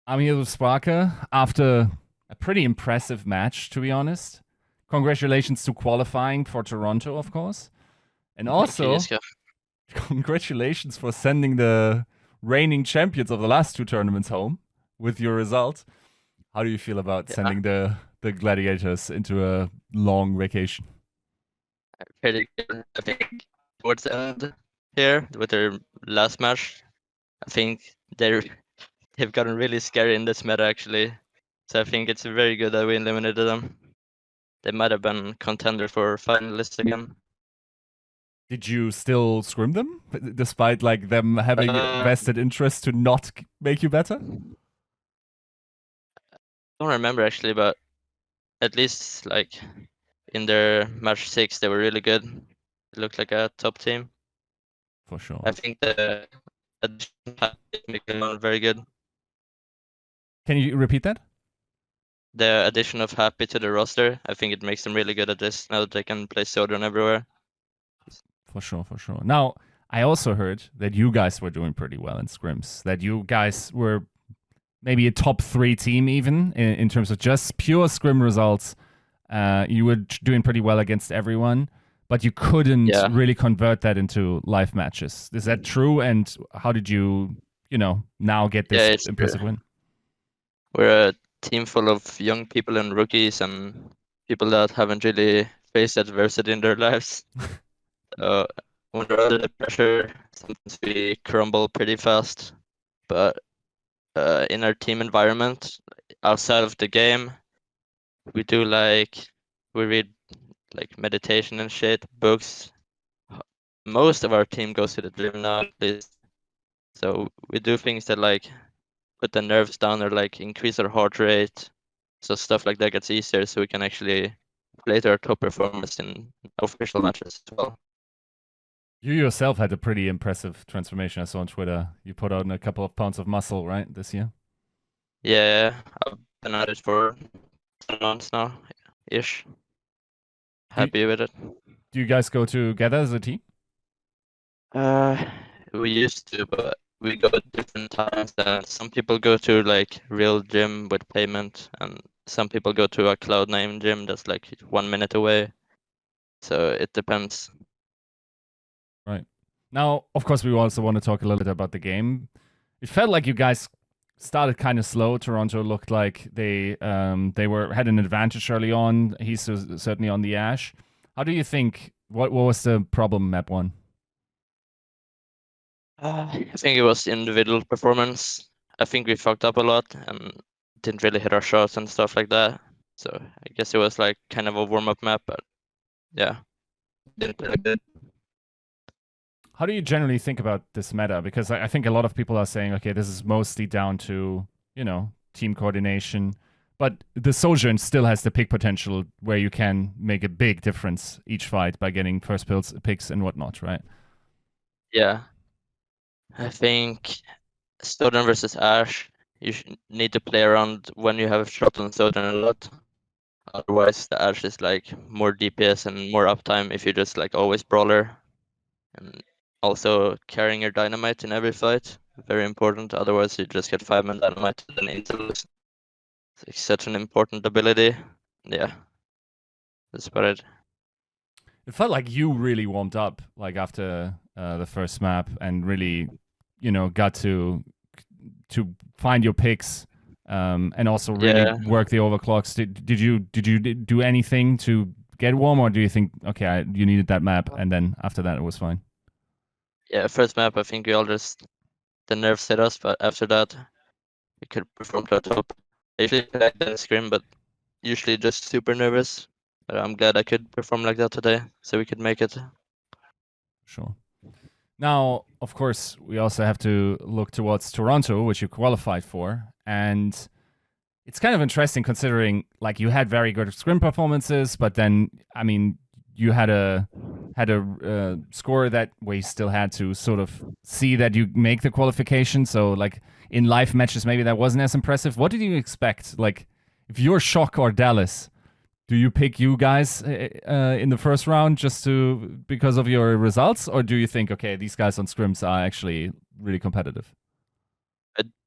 I'm here with SparkR after a pretty impressive match, to be honest. Congratulations to qualifying for Toronto, of course. And Thank you, also, Jessica. congratulations for sending the reigning champions of the last two tournaments home with your result. How do you feel about Yeah, sending the Gladiators into a long vacation? pretty good. I think towards the end here with their last match, I think they've gotten really scary in this meta actually. So I think it's very good that we eliminated them. They might have been contender for finalists again. Did you still scrim them, despite like them having Uh, vested interest to not make you better? don't remember actually, but at least like in their match 6, they were really good. It looked like a top team. For sure. I think the addition make them very good. Can you repeat that? The addition of Happy to the roster, I think it makes them really good at this now that they can play Showdown everywhere. For sure, for sure. Now, I also heard that you guys were doing pretty well in scrims, that you guys were maybe a top 3 team even in terms of just pure scrim results. You were doing pretty well against everyone, but you couldn't Yeah, really convert that into live matches. Is that true? And how did you, now get yeah, this it's true. impressive win? We're a team full of young people and rookies and people that haven't really faced adversity in their lives. So when we're under the pressure, sometimes we crumble pretty fast. But in our team environment, outside of the game, we do we read like meditation and shit, books. Most of our team goes to the gym now, at least. So we do things that like put the nerves down or like increase our heart rate. So stuff like that gets easier so we can actually play to our top performance in official matches as well. You yourself had a pretty impressive transformation. I saw on Twitter. You put on a couple of pounds of muscle, right, this year? Yeah, I've been at it for 10 months now, ish. Do, Happy with it. do you guys go together as a team? Uh, we used to, but we go at different times. And some people go to like real gym with payment, and some people go to a Cloud9 gym that's like 1 minute away. So it depends. Right. Now, of course, we also want to talk a little bit about the game. It felt like you guys started kind of slow. Toronto looked like they were had an advantage early on. He's certainly on the Ash. How do you think? What was the problem, map one? I think it was individual performance. I think we fucked up a lot and didn't really hit our shots and stuff like that. So I guess it was like kind of a warm-up map, but yeah, didn't play that good. How do you generally think about this meta? Because I think a lot of people are saying, okay, this is mostly down to team coordination, but the Sojourn still has the pick potential where you can make a big difference each fight by getting first picks and whatnot, right? Yeah, I think Snowden versus Ash, you need to play around when you have shot on Snowden a lot. Otherwise, the Ash is like more DPS and more uptime if you just like always brawler. And also carrying your dynamite in every fight, very important. Otherwise, you just get 5-man dynamite and then intel. It's like such an important ability. Yeah, that's about it. It felt like you really warmed up like after the first map and really, got to find your picks and also really Yeah, work the overclocks. Did you do anything to get warm, or do you think okay, you needed that map and then after that it was fine? yeah. First map, I think we all just the nerves hit us, but after that, we could perform to our top. I usually play like that in scrim, but usually just super nervous. But I'm glad I could perform like that today, so we could make it. Sure. Now, of course, we also have to look towards Toronto, which you qualified for, and it's kind of interesting considering like you had very good scrim performances, but then I mean you had a score that where you still had to sort of see that you make the qualification. So like in live matches, maybe that wasn't as impressive. What did you expect? Like if you're Shock or Dallas, do you pick you guys in the first round just to because of your results, or do you think okay these guys on scrims are actually really competitive?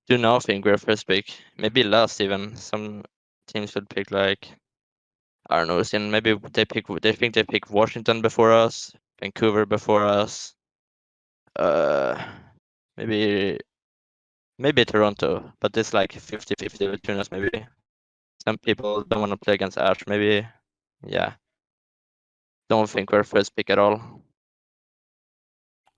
do not think we're first pick. Maybe last even. Some teams would pick like, I don't know, and maybe they think they pick Washington before us, Vancouver before us. Maybe Toronto, but it's like 50-50 between us maybe. Some people don't want to play against Ash, maybe. Yeah. Don't think we're first pick at all.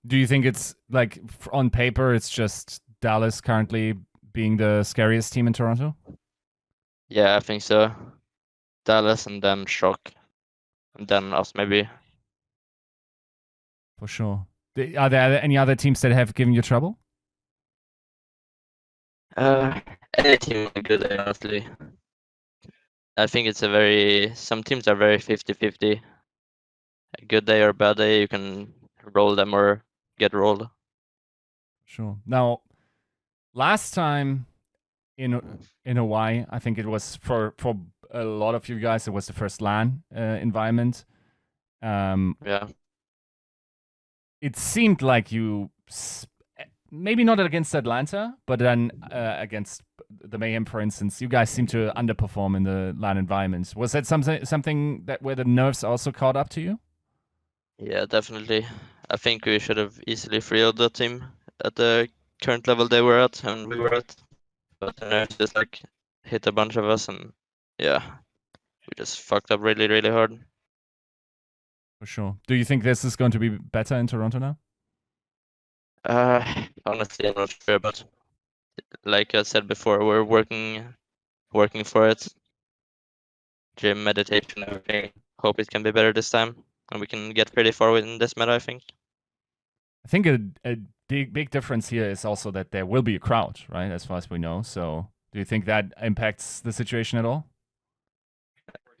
Do you think it's like on paper it's just Dallas currently being the scariest team in Toronto? Yeah, I think so. Dallas and then Shock. And then us maybe. For sure. Are there any other teams that have given you trouble? Any team is good, honestly. I think it's some teams are very 50-50. A good day or bad day, you can roll them or get rolled. Sure. Now, last time in Hawaii, I think it was for a lot of you guys, it was the first LAN environment. Yeah. It seemed like you, maybe not against Atlanta, but then against the Mayhem, for instance, you guys seem to underperform in the LAN environments. Was that something that where the nerves also caught up to you? Yeah, definitely. I think we should have easily freed the team at the current level they were at and we were at. But the nerves just like hit a bunch of us and yeah, we just fucked up really, really hard. For sure. Do you think this is going to be better in Toronto now? Honestly, I'm not sure, but like I said before, we're working for it. Gym, meditation, everything. Hope it can be better this time, and we can get pretty far in this meta, I think. I think a big difference here is also that there will be a crowd, right? As far as we know. So, do you think that impacts the situation at all?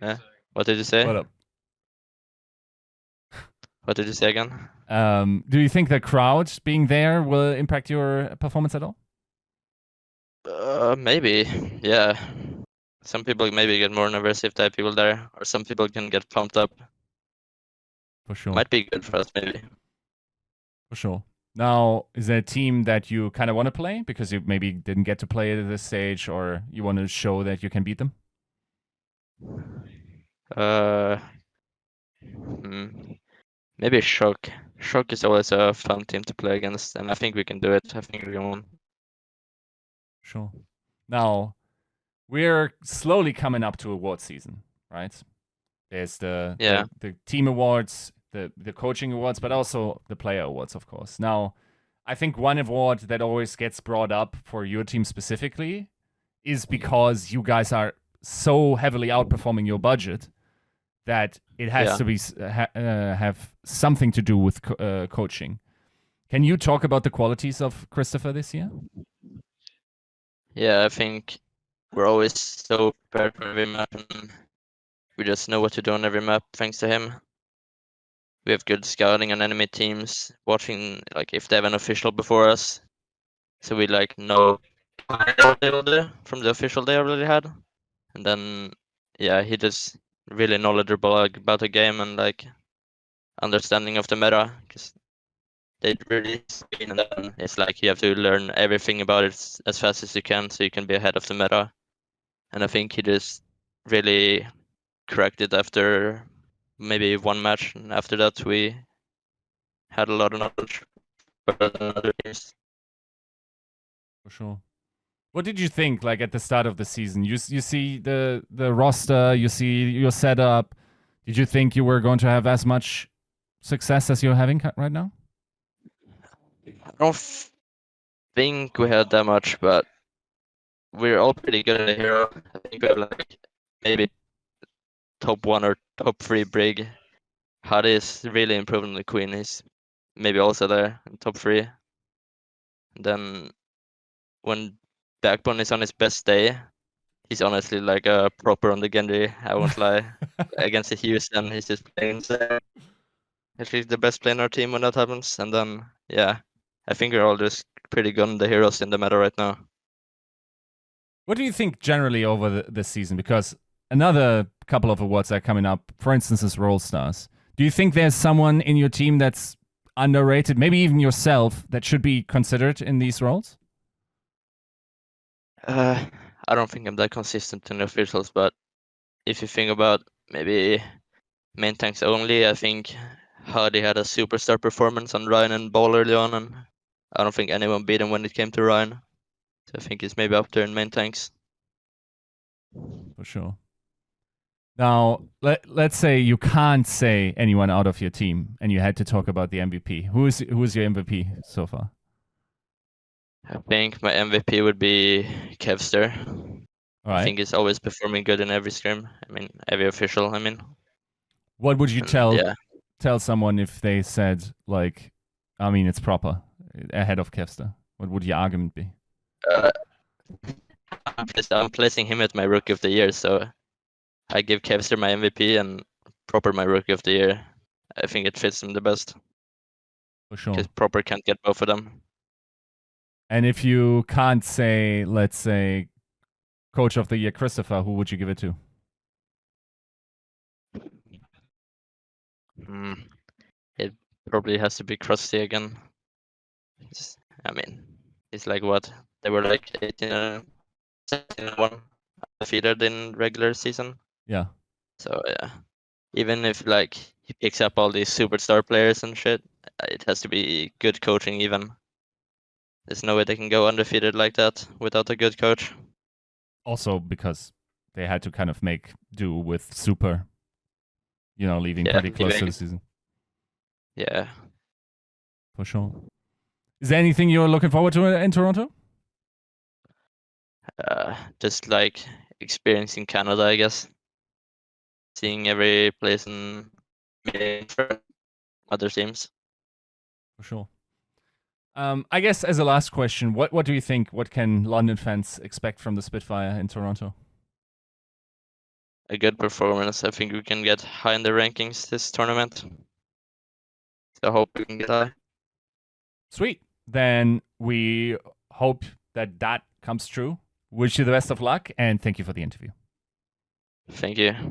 Yeah. What did you say? What up? What did you say again? Do you think the crowd being there will impact your performance at all? Maybe. Yeah. Some people maybe get more nervous if there are people there, or some people can get pumped up. For sure. Might be good for us, maybe. For sure. Now, is there a team that you kind of want to play because you maybe didn't get to play it at this stage, or you want to show that you can beat them? Maybe Shock. Shock is always a fun team to play against, and I think we can do it. I think we can win. Sure. Now, we're slowly coming up to award season, right? There's the team awards, the coaching awards, but also the player awards, of course. Now, I think one award that always gets brought up for your team specifically is because you guys are so heavily outperforming your budget that it has to be have something to do with coaching. Can you talk about the qualities of ChrisTFer this year? Yeah, I think we're always so prepared for every map, and we just know what to do on every map thanks to him. We have good scouting on enemy teams, watching like if they have an official before us, so we like know what they will do from the official they already had, and then he just really knowledgeable about the game and like understanding of the meta, because they really speed, and then it's like you have to learn everything about it as fast as you can so you can be ahead of the meta. And I think he just really cracked it after maybe one match, and after that we had a lot of knowledge better than other teams. For sure. What did you think, like at the start of the season? You see the roster, you see your setup. Did you think you were going to have as much success as you're having right now? I don't think we had that much, but we're all pretty good at the hero. I think we have like maybe top 1 or top 3 Brig. Hadi is really improving the Queen. He's maybe also there in top 3. And then when Backbone is on his best day, he's honestly like a proper on the Genji, I won't lie. Against the Houston, he's just playing insane. He's the best player in our team when that happens. And then, I think we're all just pretty good on the heroes in the meta right now. What do you think generally over this season? Because another couple of awards are coming up, for instance, is Roll Stars. Do you think there's someone in your team that's underrated, maybe even yourself, that should be considered in these roles? I don't think I'm that consistent in the officials, but if you think about maybe main tanks only, I think Hardy had a superstar performance on Ryan and Ball early on, and I don't think anyone beat him when it came to Ryan. So I think he's maybe up there in main tanks. For sure. Now, let's say you can't say anyone out of your team and you had to talk about the MVP. Who's your MVP so far? I think my MVP would be Kevster. All I right. think he's always performing good in every scrim. I mean, every official, I mean. What would you And tell someone if they said, like, I mean, it's proper, ahead of Kevster? What would your argument be? I'm placing him at my Rookie of the Year, so I give Kevster my MVP and Proper my Rookie of the Year. I think it fits him the best. For sure. Because Proper can't get both of them. And if you can't say, let's say, Coach of the Year ChrisTFer, who would you give it to? It probably has to be Krusty again. I mean, it's like what? They were like 18-1 defeated in regular season. Yeah. So yeah, even if like he picks up all these superstar players and shit, it has to be good coaching even. There's no way they can go undefeated like that without a good coach. Also because they had to kind of make do with Super, leaving pretty close to the season. Yeah. For sure. Is there anything you're looking forward to in Toronto? Just like experiencing Canada, I guess. Seeing every place and meeting other teams. For sure. I guess as a last question, what do you think? What can London fans expect from the Spitfire in Toronto? A good performance. I think we can get high in the rankings this tournament. So I hope we can get high. Sweet. Then we hope that comes true. Wish you the best of luck, and thank you for the interview. Thank you.